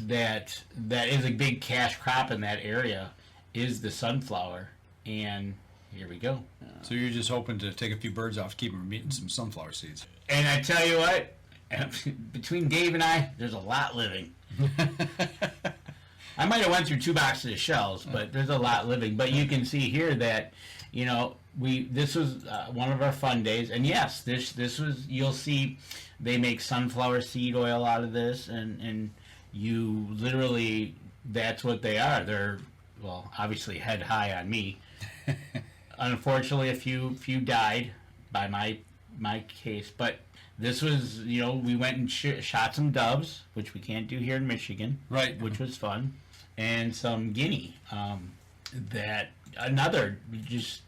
That is a big cash crop in that area. Is the sunflower, and here we go. So you're just hoping to take a few birds off, keep them from eating some sunflower seeds. And I tell you what, between Dave and I, there's a lot living. I might have went through 2 boxes of shells, but there's a lot living. But you can see here that this was one of our fun days, and yes, this was, you'll see they make sunflower seed oil out of this, and you literally, that's what they are. They're, well, obviously head high on me. Unfortunately, a few died by my case, but this was, we went and shot some doves, which we can't do here in Michigan, right? Which was fun, and some guinea. That another just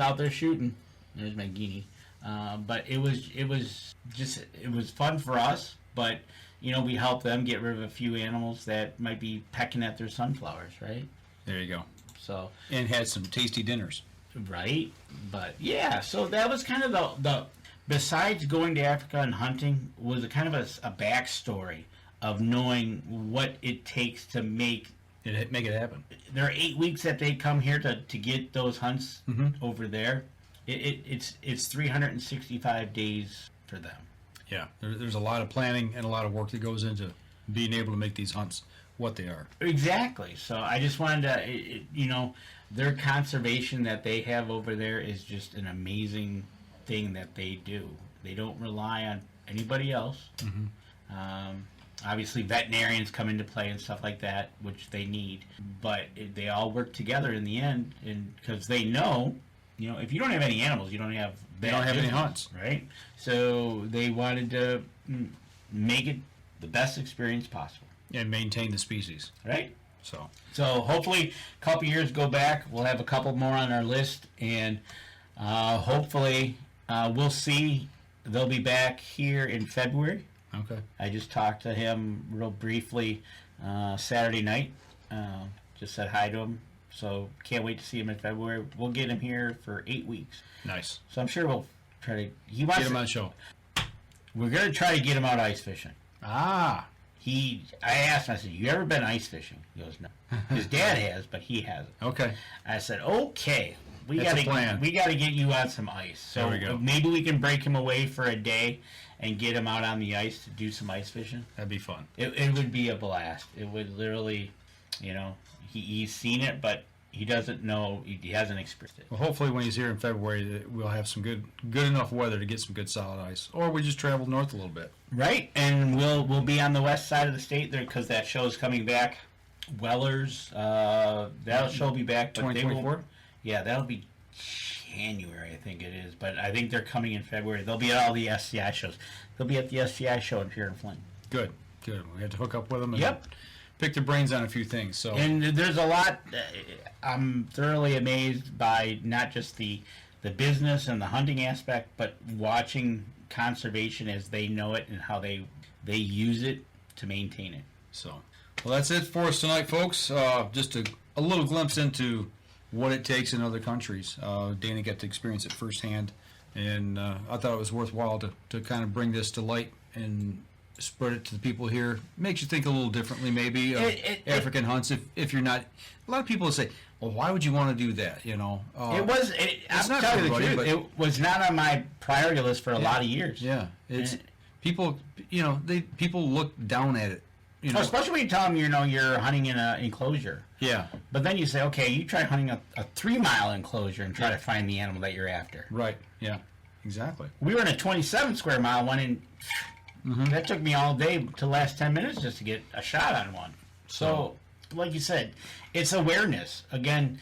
out there shooting. There's my guinea. But it was fun for us. But we helped them get rid of a few animals that might be pecking at their sunflowers, right? There you go. So and had some tasty dinners, right? But yeah, so that was kind of the besides going to Africa and hunting, was a kind of a backstory of knowing what it takes to make it happen. There are 8 weeks that they come here to get those hunts over there. It's 365 days for them. Yeah, there's a lot of planning and a lot of work that goes into being able to make these hunts what they are. Exactly. So I just wanted to, their conservation that they have over there is just an amazing thing that they do. They don't rely on anybody else. Obviously, veterinarians come into play and stuff like that, which they need. But they all work together in the end, and because they know, if you don't have any animals, you don't have any hunts, right? So they wanted to make it the best experience possible and maintain the species, right? So hopefully, a couple years go back, we'll have a couple more on our list, and hopefully we'll see. They'll be back here in February. Okay. I just talked to him real briefly Saturday night. Just said hi to him. So can't wait to see him in February. We'll get him here for 8 weeks. Nice. So I'm sure we'll try to. Get him on the show. We're gonna try to get him out ice fishing. Ah. I asked him. I said, "You ever been ice fishing?" He goes, "No." His dad has, but he hasn't. Okay. I said, "Okay, we That's gotta a plan. we gotta get you on some ice." So there we go. Maybe we can break him away for a day and get him out on the ice to do some ice fishing. That'd be fun. It would be a blast. It would literally, he's seen it, but He doesn't know. He hasn't experienced it. Well, hopefully when he's here in February, we'll have some good enough weather to get some good solid ice. Or we just travel north a little bit. Right, and we'll be on the west side of the state there because that show's coming back. Wellers, that show will be back. 2024? Yeah, that'll be January, I think it is. But I think they're coming in February. They'll be at all the SCI shows. They'll be at the SCI show here in Flint. Good. We had to hook up with them and Yep. pick their brains on a few things. So, and there's a lot. I'm thoroughly amazed by not just the business and the hunting aspect, but watching conservation as they know it and how they use it to maintain it. So, well, that's it for us tonight, folks. Just a little glimpse into what it takes in other countries. Dana got to experience it firsthand, and I thought it was worthwhile to kind of bring this to light and spread it to the people here. Makes you think a little differently, maybe, of African hunts. If you're not, a lot of people say, "Well, why would you want to do that?" You know, I'm not telling you the everybody, truth. but- It was not on my priority list for a lot of years. Yeah, it's And- people. You know, people look down at it. You know, Especially when you tell them you're hunting in an enclosure. yeah, But then you say, okay, you try hunting a 3-mile enclosure and try to find the animal that you're after. right, yeah, exactly. We were in a 27 square mile one, and that took me all day to the last 10 minutes just to get a shot on one. So, like you said, it's awareness. Again,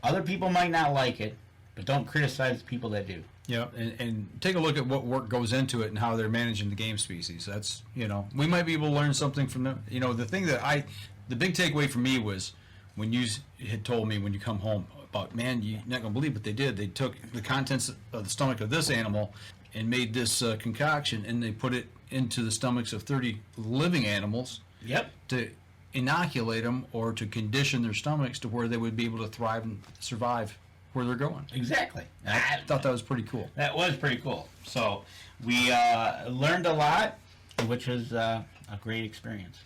other people might not like it, but don't criticize the people that do. Yeah, and take a look at what work goes into it and how they're managing the game species. That's, we might be able to learn something from them. The thing the big takeaway for me was when you had told me when you come home about, man, you're not going to believe what they did. They took the contents of the stomach of this animal and made this concoction, and they put it into the stomachs of 30 living animals. Yep. To inoculate them or to condition their stomachs to where they would be able to thrive and survive where they're going. Exactly. I thought that was pretty cool. That was pretty cool. So we learned a lot, which was a great experience.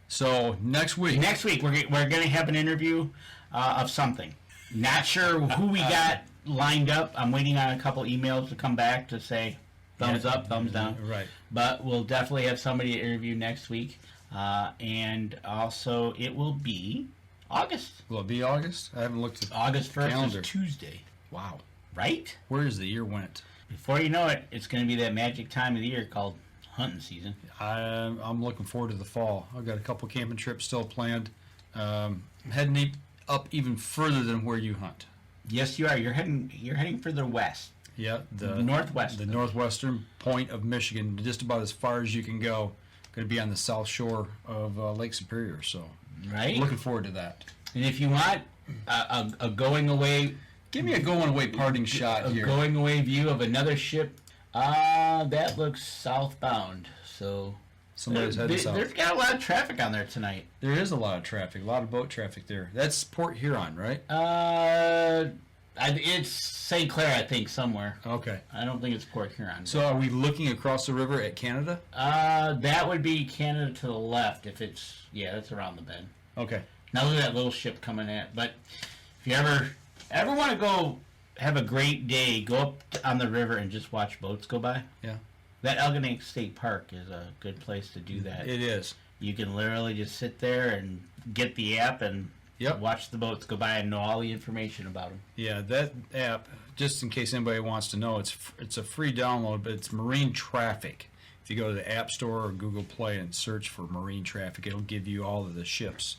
So next week we're going to have an interview of something. Not sure who we got lined up. I'm waiting on a couple emails to come back to say thumbs up, thumbs down. Right. But we'll definitely have somebody to interview next week. And also it will be August. Will it be August? I haven't looked at August 1st calendar. is Tuesday. Wow. Right? Where is the year went? Before you know it, it's going to be that magic time of the year called hunting season. I'm looking forward to the fall. I've got a couple camping trips still planned. Heading up even further than where you hunt. Yes, you are. You're heading further west. Yeah, the Northwest. the northwestern point of Michigan, just about as far as you can go. Going to be on the south shore of Lake Superior, so Right? looking forward to that. And if you want a going away, Give me a going away parting shot a here. going away view of another ship, that looks southbound. So Somebody's heading south. there's got a lot of traffic on there tonight. There is a lot of traffic, a lot of boat traffic there. That's Port Huron, right? It's St. Clair, I think, somewhere. Okay. I don't think it's Port Huron. So are we looking across the river at Canada? That would be Canada to the left. If it's that's around the bend. Okay. Now look at that little ship coming at. But if you ever want to go have a great day, go up on the river and just watch boats go by. Yeah. That Algonac State Park is a good place to do that. It is. You can literally just sit there and get the app and watch the boats go by and know all the information about them. Yeah, that app, just in case anybody wants to know, it's a free download, but it's Marine Traffic. If you go to the App Store or Google Play and search for Marine Traffic, it'll give you all of the ships,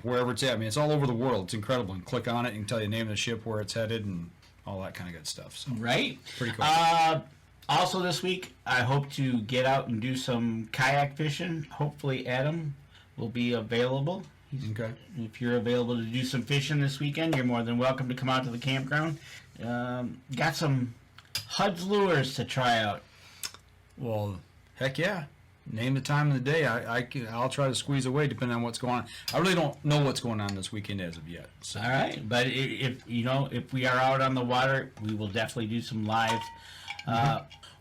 wherever it's at. I mean, it's all over the world. It's incredible. And click on it and tell you the name of the ship, where it's headed, and all that kind of good stuff. So Right? pretty cool. Also this week, I hope to get out and do some kayak fishing. Hopefully Adam will be available. Okay. If you're available to do some fishing this weekend, you're more than welcome to come out to the campground. Got some Hud's lures to try out. Well, heck yeah. Name the time of the day. I'll try to squeeze away depending on what's going on. I really don't know what's going on this weekend as of yet. So. All right, but if we are out on the water, we will definitely do some lives.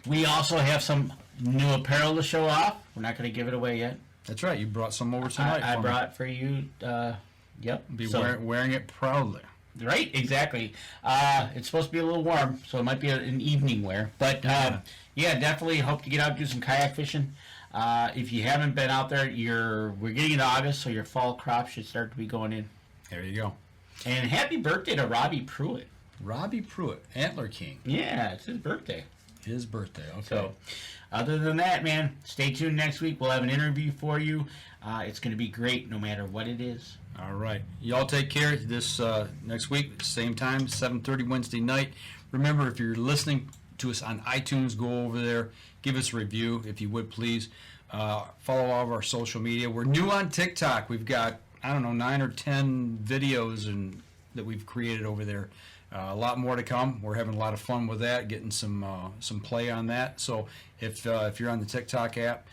We also have some new apparel to show off. We're not going to give it away yet. That's right. You brought some over tonight. I for me. brought for you. Yep. Be wearing it proudly. Right, exactly. It's supposed to be a little warm, so it might be an evening wear. But definitely hope to get out and do some kayak fishing. If you haven't been out there, we're getting into August, so your fall crop should start to be going in. There you go. And happy birthday to Robbie Pruitt. Robbie Pruitt, Antler King. Yeah, it's his birthday. His birthday, okay. So, other than that, man, stay tuned next week. We'll have an interview for you. It's going to be great no matter what it is. All right. Y'all take care. This next week, same time, 7:30 Wednesday night. Remember, if you're listening to us on iTunes, go over there, give us a review, if you would, please. Follow all of our social media. We're new on TikTok. We've got, 9 or 10 videos that we've created over there. A lot more to come. We're having a lot of fun with that, getting some play on that. So if you're on the TikTok app,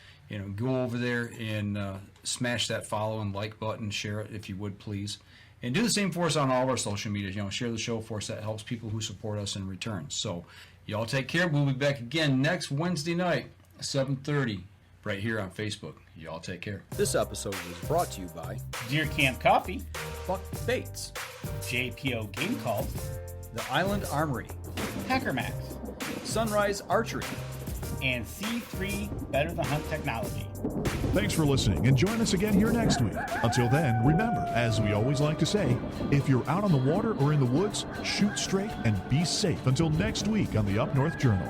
go over there and smash that follow and like button, share it if you would, please. And do the same for us on all of our social medias. Share the show for us. That helps people who support us in return. So y'all take care. We'll be back again next Wednesday night, 7:30, right here on Facebook. Y'all take care. This episode was brought to you by Deer Camp Coffee, Buck Baits, JPO Game Calls, The Island Armory, Hacker Max, Sunrise Archery, and C3 Better the Hunt Technology. Thanks for listening, and join us again here next week. Until then, remember, as we always like to say, if you're out on the water or in the woods, shoot straight and be safe. Until next week on the Up North Journal.